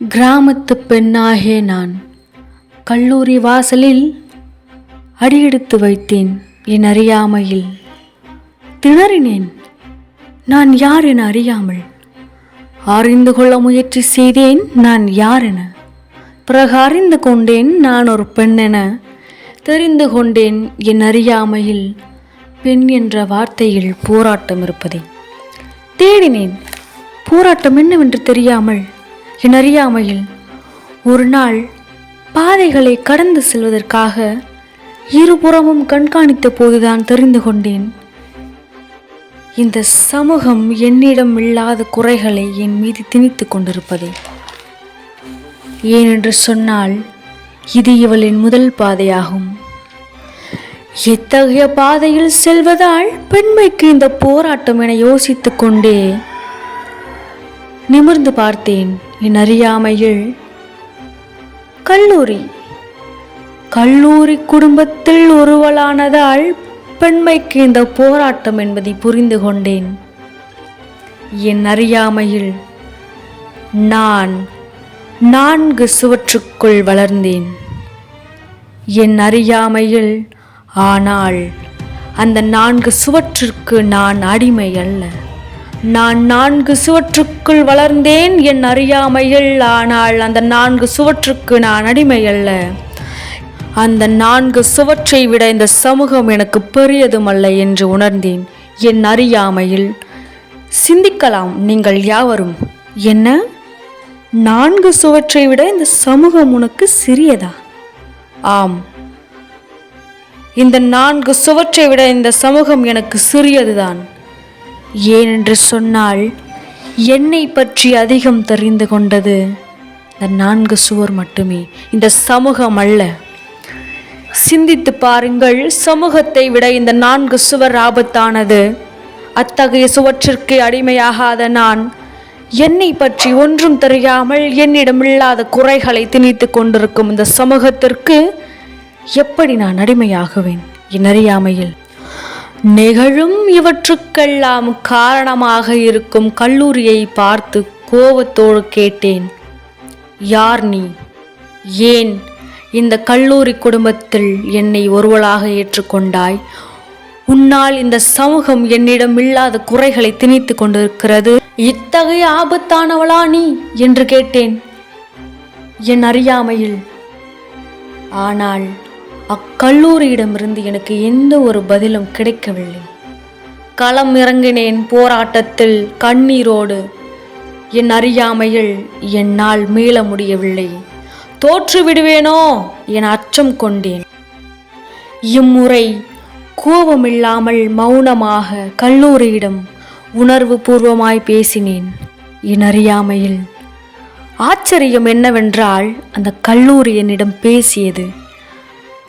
கிராமத்து பெண்ணாகிய நான் கல்லூரி வாசலில் அடியெடுத்து வைத்தேன். என் அறியாமையில் திணறினேன். நான் யார் என அறியாமல் அறிந்து கொள்ள முயற்சி செய்தேன். நான் யார் என பிறகு அறிந்து கொண்டேன். நான் ஒரு பெண் என தெரிந்து கொண்டேன். என் அறியாமையில் பெண் என்ற வார்த்தையில் போராட்டம் இருப்பதை தேடினேன். போராட்டம் என்னவென்று தெரியாமல் என் அறியாமையில் ஒரு நாள் பாதைகளை கடந்து செல்வதற்காக இருபுறமும் கண்காணித்த போதுதான் தெரிந்து கொண்டேன், இந்த சமூகம் என்னிடம் இல்லாத குறைகளை என் மீது திணித்து கொண்டிருப்பதை. ஏனென்று சொன்னால் இது இவளின் முதல் பாதையாகும். எத்தகைய பாதையில் செல்வதால் பெண்மைக்கு இந்த போராட்டம் என யோசித்து கொண்டே நிமிர்ந்து பார்த்தேன். என் அறியாமையில் கல்லூரி குடும்பத்தில் ஒருவளானதால் பெண்மைக்கு இந்த போராட்டம் என்பதை புரிந்து கொண்டேன். என் அறியாமையில் நான் 4 சுவற்றுக்குள் வளர்ந்தேன். என் அறியாமையில் ஆனால் அந்த 4 சுவற்றிற்கு நான் அடிமை அல்ல. நான் 4 சுவற்றுக்குள் வளர்ந்தேன். என் அறியாமையில் ஆனால் அந்த 4 சுவற்றுக்கு நான் அடிமை அல்ல. அந்த 4 சுவற்றை விட இந்த சமூகம் எனக்கு பெரியதுமல்ல என்று உணர்ந்தேன். என் அறியாமையில் சிந்திக்கலாம் நீங்கள் யாவரும், என்ன 4 சுவற்றை விட இந்த சமூகம் உனக்கு சிறியதா? ஆம், இந்த 4 சுவற்றை விட இந்த சமூகம் எனக்கு சிறியதுதான். ஏனென்று சொன்னால் என்னை பற்றி அதிகம் தெரிந்து கொண்டது இந்த 4 சுவர் மட்டுமே, இந்த சமூகம் அல்ல. சிந்தித்து பாருங்கள், சமூகத்தை விட இந்த 4 சுவர் ஆபத்தானது. அத்தகைய சுவற்றிற்கு அடிமையாகாத நான் என்னை பற்றி ஒன்றும் தெரியாமல் என்னிடம் இல்லாத குறைகளை திணித்து கொண்டிருக்கும் இந்த சமூகத்திற்கு எப்படி நான் அடிமையாகுவேன்? என் அறியாமையில் நிகழும் இவற்றுக்கெல்லாம் காரணமாக இருக்கும் கல்லூரியை பார்த்து கோபத்தோடு கேட்டேன், யார் நீ? ஏன் இந்த கல்லூரி குடும்பத்தில் என்னை ஒருவளாக ஏற்றுக்கொண்டாய்? உன்னால் இந்த சமூகம் என்னிடம் இல்லாத குறைகளை திணித்து கொண்டிருக்கிறது. இத்தகைய ஆபத்தானவளா நீ என்று கேட்டேன் என் அறியாமையில். ஆனால் அக்கல்லூரியிடமிருந்து எனக்கு எந்த ஒரு பதிலும் கிடைக்கவில்லை. களம் இறங்கினேன் போராட்டத்தில் கண்ணீரோடு. என் அறியாமையில் என்னால் மீள முடியவில்லை. தோற்று விடுவேனோ என அச்சம் கொண்டேன். இம்முறை கோபமில்லாமல் மௌனமாக கல்லூரியிடம் உணர்வு பூர்வமாய் பேசினேன். என் அறியாமையில் ஆச்சரியம் என்னவென்றால் அந்த கல்லூரி என்னிடம் பேசியது.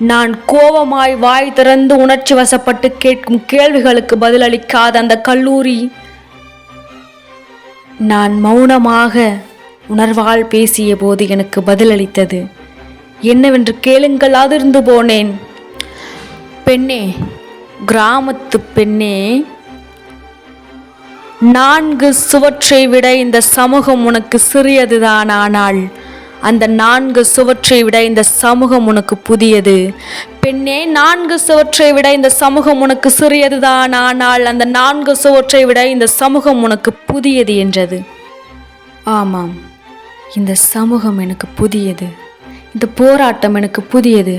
நான் கோபமாய் வாய் திறந்து உணர்ச்சி வசப்பட்டு கேட்கும் கேள்விகளுக்கு பதிலளிக்காத அந்த கல்லூரி நான் மௌனமாக உணர்வால் பேசிய போது எனக்கு பதிலளித்தது. என்னவென்று கேளுங்கள். அதிர்ந்து போனேன். பெண்ணே, கிராமத்து பெண்ணே, 4 சுவற்றை விட இந்த சமூகம் உனக்கு சிறியதுதான். ஆனால் அந்த 4 சுவற்றை விட இந்த சமூகம் உனக்கு புதியது. பெண்ணே, 4 சுவற்றை விட இந்த சமூகம் உனக்கு சிறியதுதான். ஆனால் அந்த 4 சுவற்றை விட இந்த சமூகம் உனக்கு புதியது என்றது. ஆமாம், இந்த சமூகம் எனக்கு புதியது. இந்த போராட்டம் எனக்கு புதியது.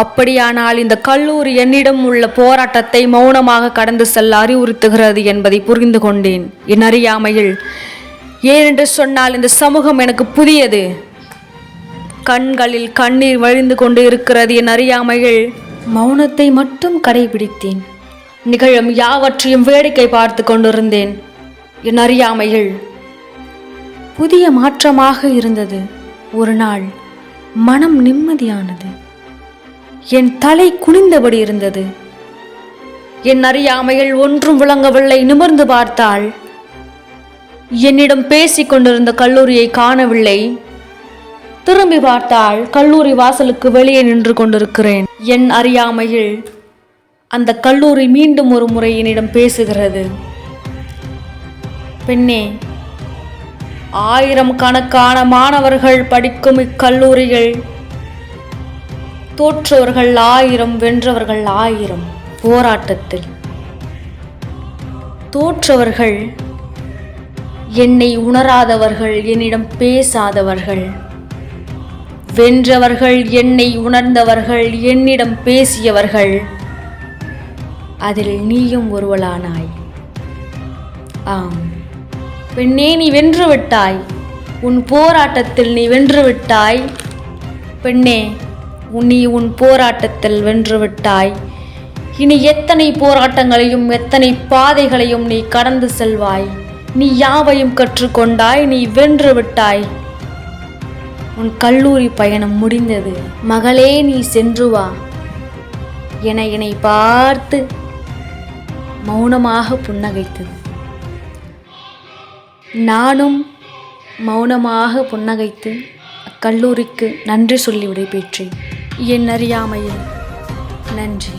அப்படியானால் இந்த கல்லூரி என்னிடம் உள்ள போராட்டத்தை மௌனமாக கடந்து செல்ல அறிவுறுத்துகிறது என்பதை புரிந்து கொண்டேன் என் அறியாமையில். ஏனென்று சொன்னால் இந்த சமூகம் எனக்கு புதியது. கண்களில் கண்ணீர் வழிந்து கொண்டு இருக்கிறது என் அறியாமையில். மௌனத்தை மட்டும் கடைபிடித்தேன். நிகழும் யாவற்றையும் வேடிக்கை பார்த்து கொண்டிருந்தேன் என் அறியாமையில். புதிய மாற்றமாக இருந்தது. ஒரு நாள் மனம் நிம்மதியானது. என் தலை குனிந்தபடி இருந்தது. என் அறியாமையில் ஒன்றும் விளங்கவில்லை. நிமிர்ந்து பார்த்தால் என்னிடம் பேசிக் கொண்டிருந்த கல்லூரியை காணவில்லை. திரும்பி பார்த்தால் கல்லூரி வாசலுக்கு வெளியே நின்று கொண்டிருக்கிறேன். என் அறியாமையில் அந்த கல்லூரி மீண்டும் ஒரு முறை என்னிடம் பேசுகிறது. பெண்ணே, ஆயிரம் கணக்கான மாணவர்கள் படிக்கும் இக்கல்லூரியில் தோற்றவர்கள் 1000, வென்றவர்கள் 1000. போராட்டத்தில் தோற்றவர்கள் என்னை உணராதவர்கள், என்னிடம் பேசாதவர்கள். வென்றவர்கள் என்னை உணர்ந்தவர்கள், என்னிடம் பேசியவர்கள். அதில் நீயும் ஒருவளானாய். ஆம் பெண்ணே, நீ வென்று விட்டாய். உன் போராட்டத்தில் நீ வென்று விட்டாய். பெண்ணே, நீ உன் போராட்டத்தில் வென்று விட்டாய். இனி எத்தனை போராட்டங்களையும் எத்தனை பாதைகளையும் நீ கடந்து செல்வாய். நீ யாவையும் கற்றுக்கொண்டாய். நீ வென்று விட்டாய். உன் கல்லூரி பயணம் முடிந்தது. மகளே, நீ சென்று வா என என்னை பார்த்து மௌனமாக புன்னகைத்தது. நானும் மௌனமாக புன்னகைத்து அக்கல்லூரிக்கு நன்றி சொல்லி விடைபெற்றேன். என் அறியாமையில் நன்றி.